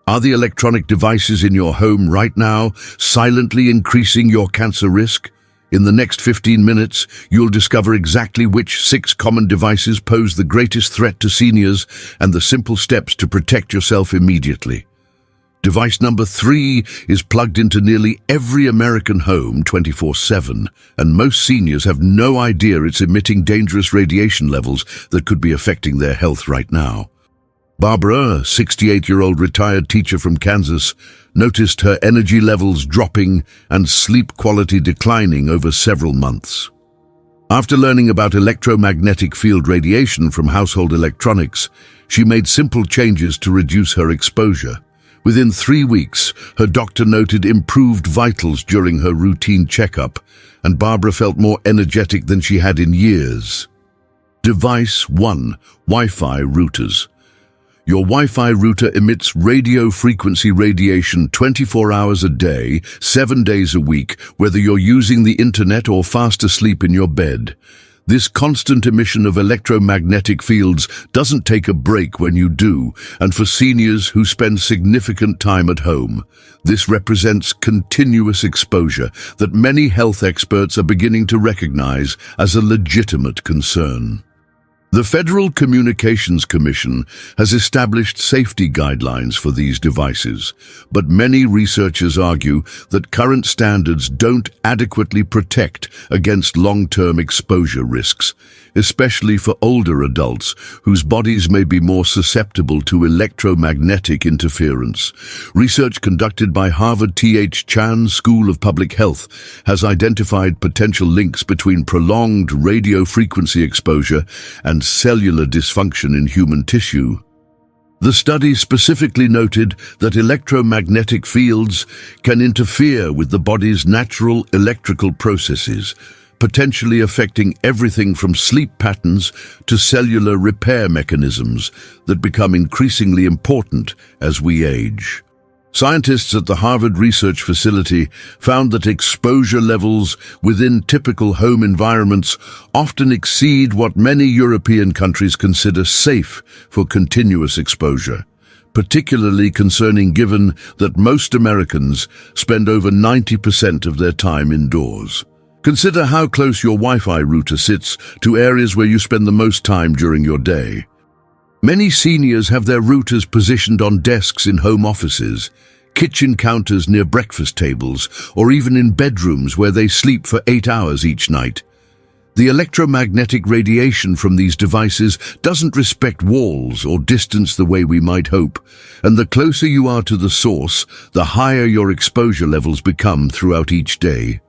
Are the electronic devices in your home right now silently increasing your cancer risk? In the next 15 minutes, you'll discover exactly which 6 common devices pose the greatest threat to seniors and the simple steps to protect yourself immediately. Device number 3 is plugged into nearly every American home 24/7, and most seniors have no idea it's emitting dangerous radiation levels that could be affecting their health right now. Barbara, a 68-year-old retired teacher from Kansas, noticed her energy levels dropping and sleep quality declining over several months. After learning about electromagnetic field radiation from household electronics, she made simple changes to reduce her exposure. Within 3 weeks, her doctor noted improved vitals during her routine checkup, and Barbara felt more energetic than she had in years. Device 1. Wi-Fi routers. Your Wi-Fi router emits radio frequency radiation 24 hours a day, 7 days a week, whether you're using the internet or fast asleep in your bed. This constant emission of electromagnetic fields doesn't take a break when you do, and for seniors who spend significant time at home, this represents continuous exposure that many health experts are beginning to recognize as a legitimate concern. The Federal Communications Commission has established safety guidelines for these devices, but many researchers argue that current standards don't adequately protect against long-term exposure risks, especially for older adults whose bodies may be more susceptible to electromagnetic interference. Research conducted by Harvard T.H. Chan School of Public Health has identified potential links between prolonged radio frequency exposure and cellular dysfunction in human tissue. The study specifically noted that electromagnetic fields can interfere with the body's natural electrical processes, potentially affecting everything from sleep patterns to cellular repair mechanisms that become increasingly important as we age. Scientists at the Harvard Research Facility found that exposure levels within typical home environments often exceed what many European countries consider safe for continuous exposure, particularly concerning given that most Americans spend over 90% of their time indoors. Consider how close your Wi-Fi router sits to areas where you spend the most time during your day. Many seniors have their routers positioned on desks in home offices, kitchen counters near breakfast tables, or even in bedrooms where they sleep for 8 hours each night. The electromagnetic radiation from these devices doesn't respect walls or distance the way we might hope, and the closer you are to the source, the higher your exposure levels become throughout each day.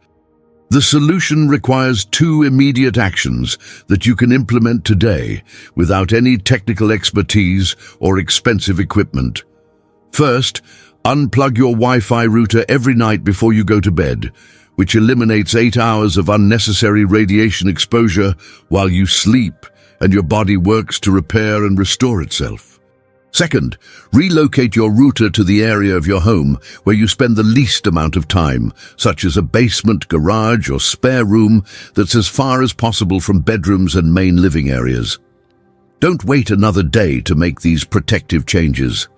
The solution requires 2 immediate actions that you can implement today without any technical expertise or expensive equipment. First, unplug your Wi-Fi router every night before you go to bed, which eliminates 8 hours of unnecessary radiation exposure while you sleep and your body works to repair and restore itself. Second, relocate your router to the area of your home where you spend the least amount of time, such as a basement, garage, or spare room that's as far as possible from bedrooms and main living areas. Don't wait another day to make these protective changes.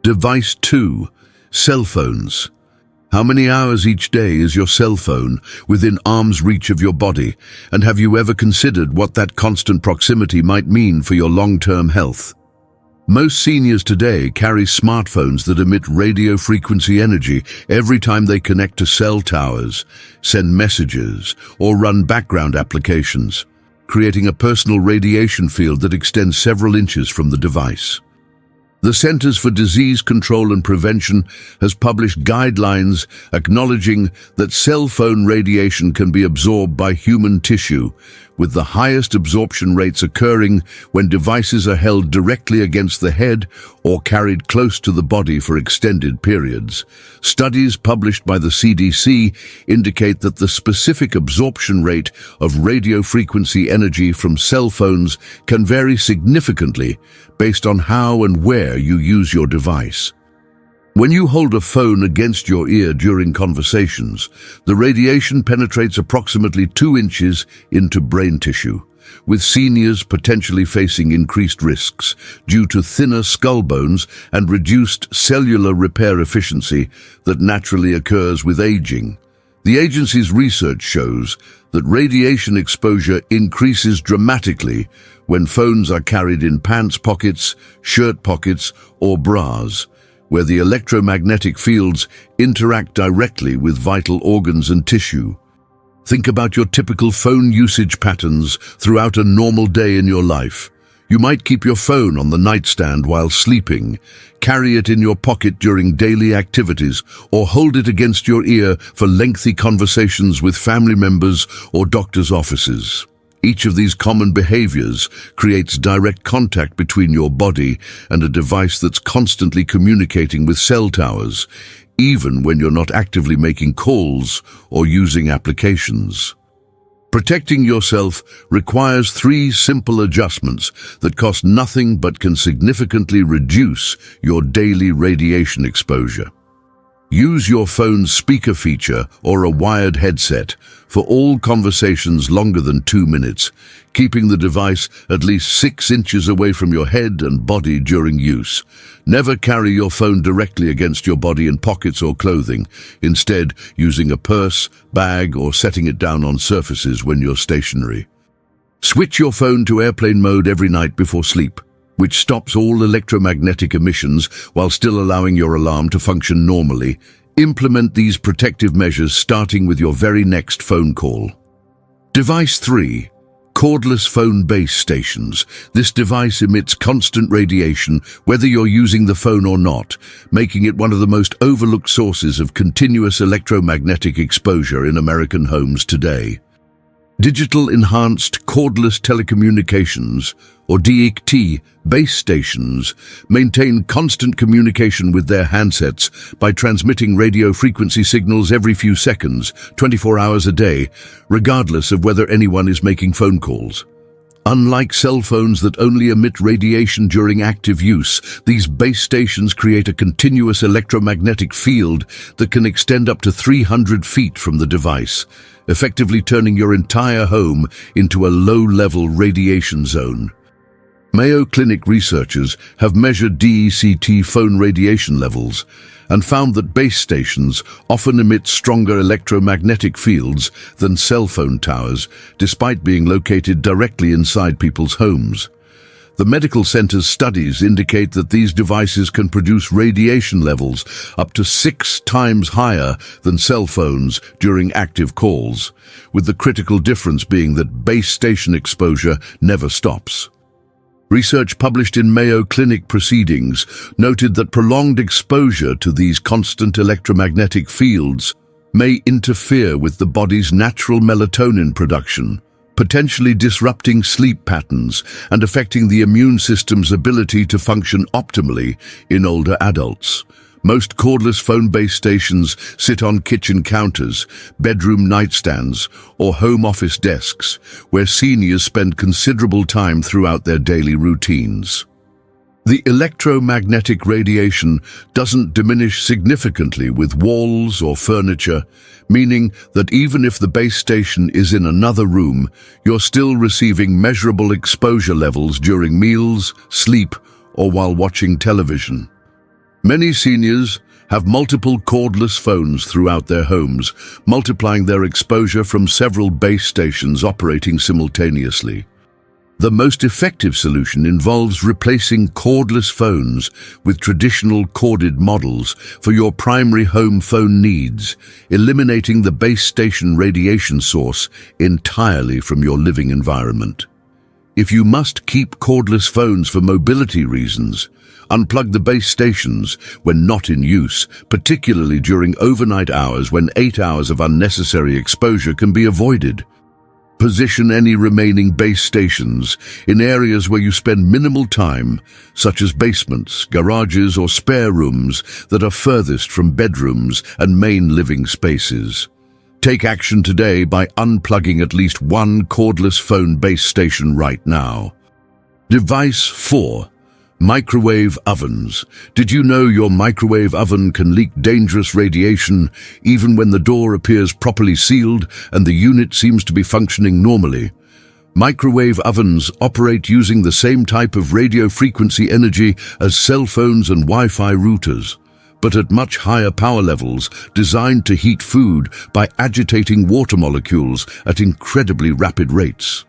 Device 2. Cell phones. How many hours each day is your cell phone within arm's reach of your body, and have you ever considered what that constant proximity might mean for your long-term health? Most seniors today carry smartphones that emit radio frequency energy every time they connect to cell towers, send messages, or run background applications, creating a personal radiation field that extends several inches from the device. The Centers for Disease Control and Prevention has published guidelines acknowledging that cell phone radiation can be absorbed by human tissue, with the highest absorption rates occurring when devices are held directly against the head or carried close to the body for extended periods. Studies published by the CDC indicate that the specific absorption rate of radio frequency energy from cell phones can vary significantly based on how and where you use your device. When you hold a phone against your ear during conversations, the radiation penetrates approximately 2 inches into brain tissue. with seniors potentially facing increased risks due to thinner skull bones and reduced cellular repair efficiency that naturally occurs with aging. The agency's research shows that radiation exposure increases dramatically when phones are carried in pants pockets, shirt pockets, or bras, where the electromagnetic fields interact directly with vital organs and tissue. Think about your typical phone usage patterns throughout a normal day in your life. You might keep your phone on the nightstand while sleeping, carry it in your pocket during daily activities, or hold it against your ear for lengthy conversations with family members or doctors' offices. Each of these common behaviors creates direct contact between your body and a device that's constantly communicating with cell towers, even when you're not actively making calls or using applications. Protecting yourself requires 3 simple adjustments that cost nothing but can significantly reduce your daily radiation exposure. Use your phone's speaker feature or a wired headset for all conversations longer than 2 minutes, keeping the device at least 6 inches away from your head and body during use. Never carry your phone directly against your body in pockets or clothing, instead using a purse, bag, or setting it down on surfaces when you're stationary. Switch your phone to airplane mode every night before sleep, which stops all electromagnetic emissions while still allowing your alarm to function normally. Implement these protective measures starting with your very next phone call. Device 3. Cordless phone base stations. This device emits constant radiation whether you're using the phone or not, making it one of the most overlooked sources of continuous electromagnetic exposure in American homes today. Digital Enhanced Cordless Telecommunications, or DECT, base stations maintain constant communication with their handsets by transmitting radio frequency signals every few seconds, 24 hours a day, regardless of whether anyone is making phone calls. Unlike cell phones that only emit radiation during active use, these base stations create a continuous electromagnetic field that can extend up to 300 feet from the device, effectively turning your entire home into a low-level radiation zone. Mayo Clinic researchers have measured DECT phone radiation levels and found that base stations often emit stronger electromagnetic fields than cell phone towers, despite being located directly inside people's homes. The medical center's studies indicate that these devices can produce radiation levels up to 6 times higher than cell phones during active calls, with the critical difference being that base station exposure never stops. Research published in Mayo Clinic Proceedings noted that prolonged exposure to these constant electromagnetic fields may interfere with the body's natural melatonin production, potentially disrupting sleep patterns and affecting the immune system's ability to function optimally in older adults. Most cordless phone base stations sit on kitchen counters, bedroom nightstands, or home office desks, where seniors spend considerable time throughout their daily routines. The electromagnetic radiation doesn't diminish significantly with walls or furniture, meaning that even if the base station is in another room, you're still receiving measurable exposure levels during meals, sleep, or while watching television. Many seniors have multiple cordless phones throughout their homes, multiplying their exposure from several base stations operating simultaneously. The most effective solution involves replacing cordless phones with traditional corded models for your primary home phone needs, eliminating the base station radiation source entirely from your living environment. If you must keep cordless phones for mobility reasons, unplug the base stations when not in use, particularly during overnight hours when 8 hours of unnecessary exposure can be avoided. Position any remaining base stations in areas where you spend minimal time, such as basements, garages, or spare rooms that are furthest from bedrooms and main living spaces. Take action today by unplugging at least one cordless phone base station right now. Device 4. Microwave ovens. Did you know your microwave oven can leak dangerous radiation even when the door appears properly sealed and the unit seems to be functioning normally? Microwave ovens operate using the same type of radio frequency energy as cell phones and Wi-Fi routers, but at much higher power levels, designed to heat food by agitating water molecules at incredibly rapid rates.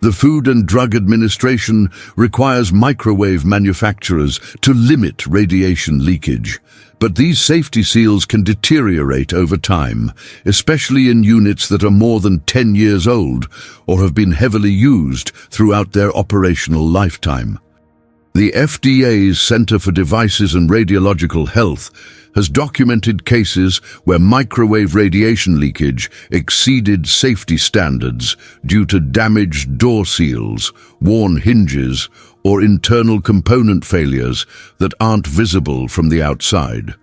The Food and Drug Administration requires microwave manufacturers to limit radiation leakage, but these safety seals can deteriorate over time, especially in units that are more than 10 years old or have been heavily used throughout their operational lifetime. The FDA's Center for Devices and Radiological Health has documented cases where microwave radiation leakage exceeded safety standards due to damaged door seals, worn hinges, or internal component failures that aren't visible from the outside.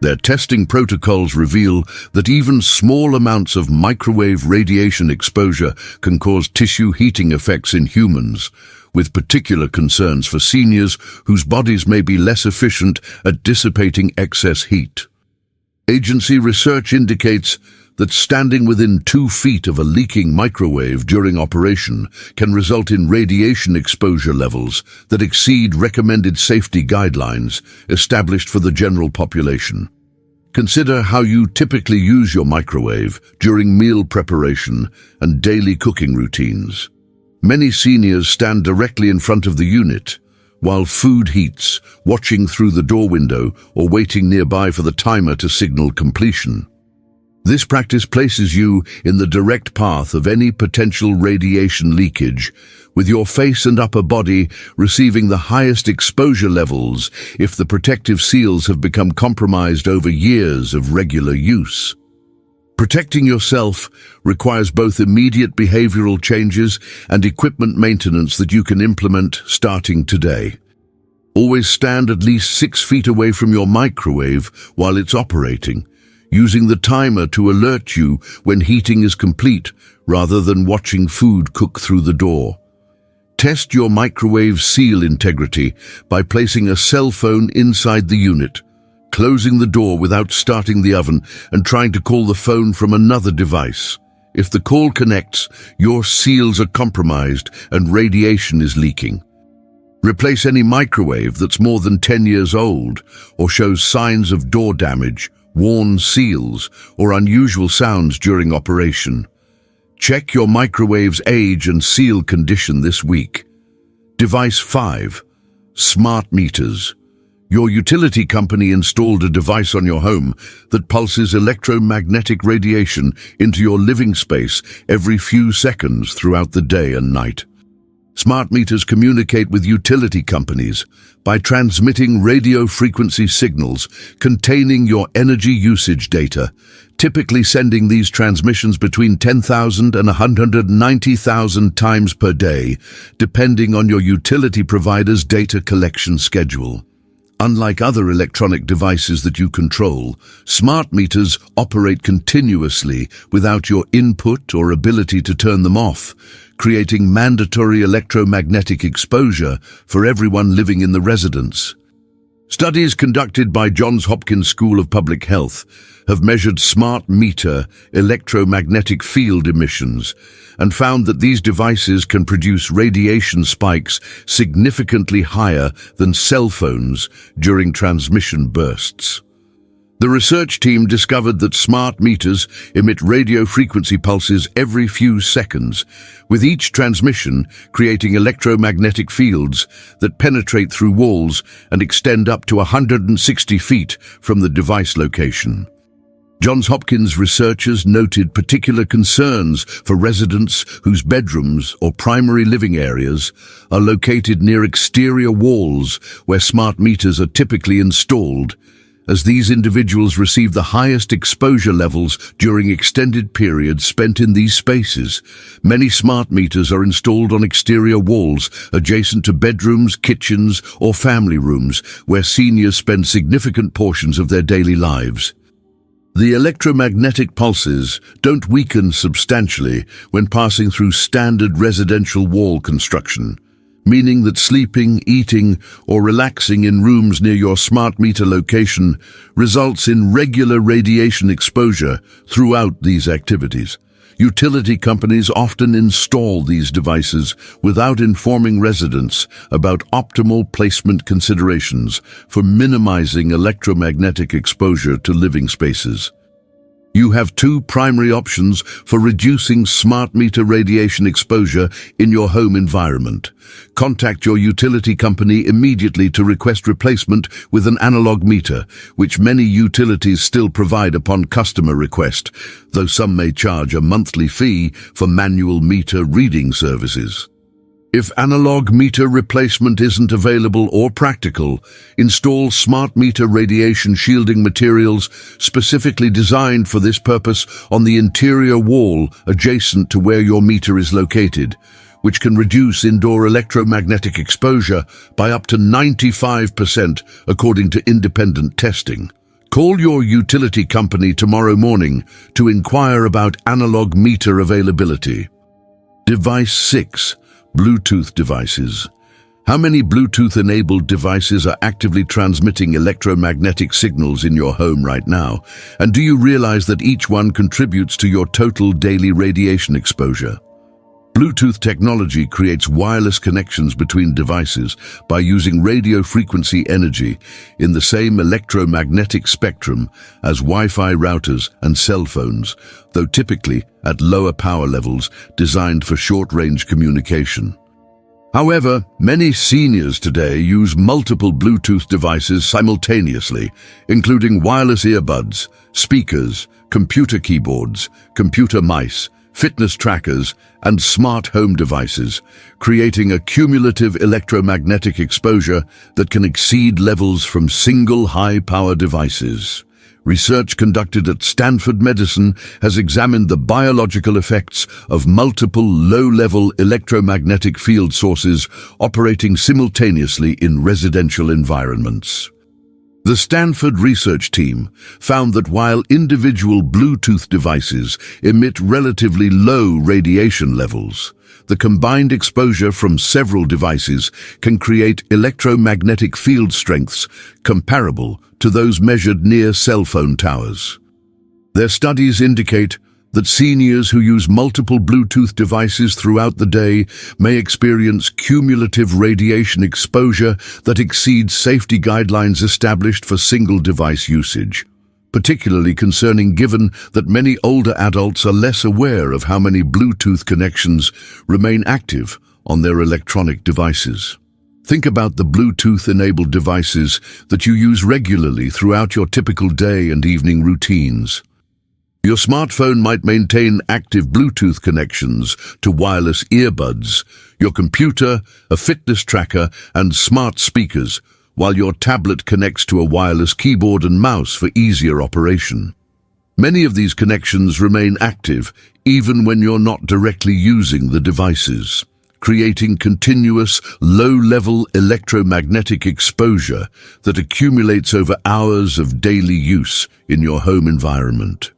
Their testing protocols reveal that even small amounts of microwave radiation exposure can cause tissue heating effects in humans, with particular concerns for seniors whose bodies may be less efficient at dissipating excess heat. Agency research indicates that standing within 2 feet of a leaking microwave during operation can result in radiation exposure levels that exceed recommended safety guidelines established for the general population. Consider how you typically use your microwave during meal preparation and daily cooking routines. Many seniors stand directly in front of the unit, while food heats, watching through the door window or waiting nearby for the timer to signal completion. This practice places you in the direct path of any potential radiation leakage, with your face and upper body receiving the highest exposure levels if the protective seals have become compromised over years of regular use. Protecting yourself requires both immediate behavioral changes and equipment maintenance that you can implement starting today. Always stand at least 6 feet away from your microwave while it's operating, using the timer to alert you when heating is complete rather than watching food cook through the door. Test your microwave seal integrity by placing a cell phone inside the unit, closing the door without starting the oven, and trying to call the phone from another device. If the call connects, your seals are compromised and radiation is leaking. Replace any microwave that's more than 10 years old or shows signs of door damage, worn seals, or unusual sounds during operation. Check your microwave's age and seal condition this week. Device 5. Smart meters. Your utility company installed a device on your home that pulses electromagnetic radiation into your living space every few seconds throughout the day and night. Smart meters communicate with utility companies by transmitting radio frequency signals containing your energy usage data, typically sending these transmissions between 10,000 and 190,000 times per day, depending on your utility provider's data collection schedule. Unlike other electronic devices that you control, smart meters operate continuously without your input or ability to turn them off, creating mandatory electromagnetic exposure for everyone living in the residence. Studies conducted by Johns Hopkins School of Public Health have measured smart meter electromagnetic field emissions and found that these devices can produce radiation spikes significantly higher than cell phones during transmission bursts. The research team discovered that smart meters emit radio frequency pulses every few seconds, with each transmission creating electromagnetic fields that penetrate through walls and extend up to 160 feet from the device location. Johns Hopkins researchers noted particular concerns for residents whose bedrooms or primary living areas are located near exterior walls where smart meters are typically installed, as these individuals receive the highest exposure levels during extended periods spent in these spaces. Many smart meters are installed on exterior walls adjacent to bedrooms, kitchens, or family rooms where seniors spend significant portions of their daily lives. The electromagnetic pulses don't weaken substantially when passing through standard residential wall construction, meaning that sleeping, eating, or relaxing in rooms near your smart meter location results in regular radiation exposure throughout these activities. Utility companies often install these devices without informing residents about optimal placement considerations for minimizing electromagnetic exposure to living spaces. You have two primary options for reducing smart meter radiation exposure in your home environment. Contact your utility company immediately to request replacement with an analog meter, which many utilities still provide upon customer request, though some may charge a monthly fee for manual meter reading services. If analog meter replacement isn't available or practical, install smart meter radiation shielding materials specifically designed for this purpose on the interior wall adjacent to where your meter is located, which can reduce indoor electromagnetic exposure by up to 95% according to independent testing. Call your utility company tomorrow morning to inquire about analog meter availability. Device 6. Bluetooth devices. How many Bluetooth-enabled devices are actively transmitting electromagnetic signals in your home right now? And do you realize that each one contributes to your total daily radiation exposure? Bluetooth technology creates wireless connections between devices by using radio frequency energy in the same electromagnetic spectrum as Wi-Fi routers and cell phones, though typically at lower power levels designed for short-range communication. However, many seniors today use multiple Bluetooth devices simultaneously, including wireless earbuds, speakers, computer keyboards, computer mice, fitness trackers, and smart home devices, creating a cumulative electromagnetic exposure that can exceed levels from single high-power devices. Research conducted at Stanford Medicine has examined the biological effects of multiple low-level electromagnetic field sources operating simultaneously in residential environments. The Stanford research team found that while individual Bluetooth devices emit relatively low radiation levels, the combined exposure from several devices can create electromagnetic field strengths comparable to those measured near cell phone towers. Their studies indicate that seniors who use multiple Bluetooth devices throughout the day may experience cumulative radiation exposure that exceeds safety guidelines established for single-device usage, particularly concerning given that many older adults are less aware of how many Bluetooth connections remain active on their electronic devices. Think about the Bluetooth-enabled devices that you use regularly throughout your typical day and evening routines. Your smartphone might maintain active Bluetooth connections to wireless earbuds, your computer, a fitness tracker, and smart speakers, while your tablet connects to a wireless keyboard and mouse for easier operation. Many of these connections remain active even when you're not directly using the devices, creating continuous, low-level electromagnetic exposure that accumulates over hours of daily use in your home environment.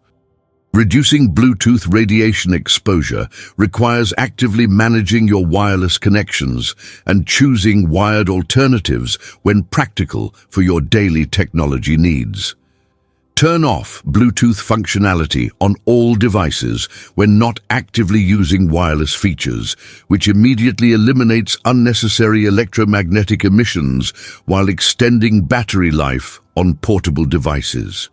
Reducing Bluetooth radiation exposure requires actively managing your wireless connections and choosing wired alternatives when practical for your daily technology needs. Turn off Bluetooth functionality on all devices when not actively using wireless features, which immediately eliminates unnecessary electromagnetic emissions while extending battery life on portable devices.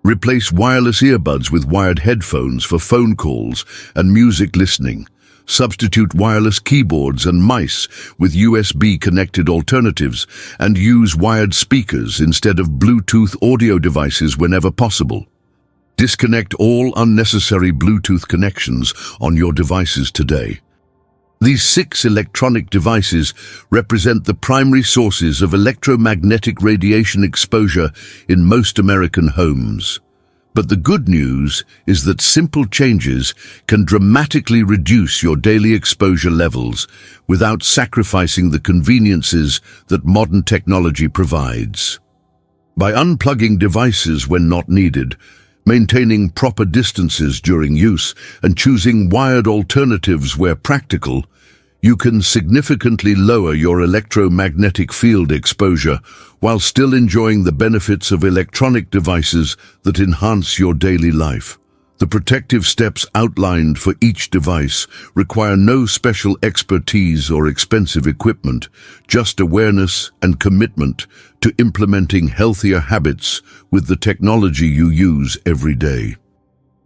Replace wireless earbuds with wired headphones for phone calls and music listening. Substitute wireless keyboards and mice with USB-connected alternatives and use wired speakers instead of Bluetooth audio devices whenever possible. Disconnect all unnecessary Bluetooth connections on your devices today. These 6 electronic devices represent the primary sources of electromagnetic radiation exposure in most American homes. But the good news is that simple changes can dramatically reduce your daily exposure levels without sacrificing the conveniences that modern technology provides. By unplugging devices when not needed, maintaining proper distances during use, and choosing wired alternatives where practical, you can significantly lower your electromagnetic field exposure while still enjoying the benefits of electronic devices that enhance your daily life. The protective steps outlined for each device require no special expertise or expensive equipment, just awareness and commitment to implementing healthier habits with the technology you use every day.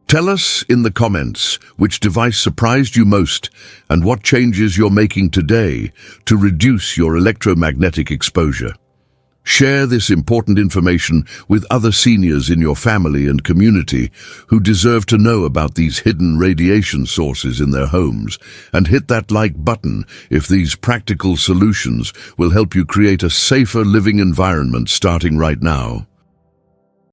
Tell us in the comments which device surprised you most and what changes you're making today to reduce your electromagnetic exposure. Share this important information with other seniors in your family and community who deserve to know about these hidden radiation sources in their homes, and hit that like button if these practical solutions will help you create a safer living environment starting right now.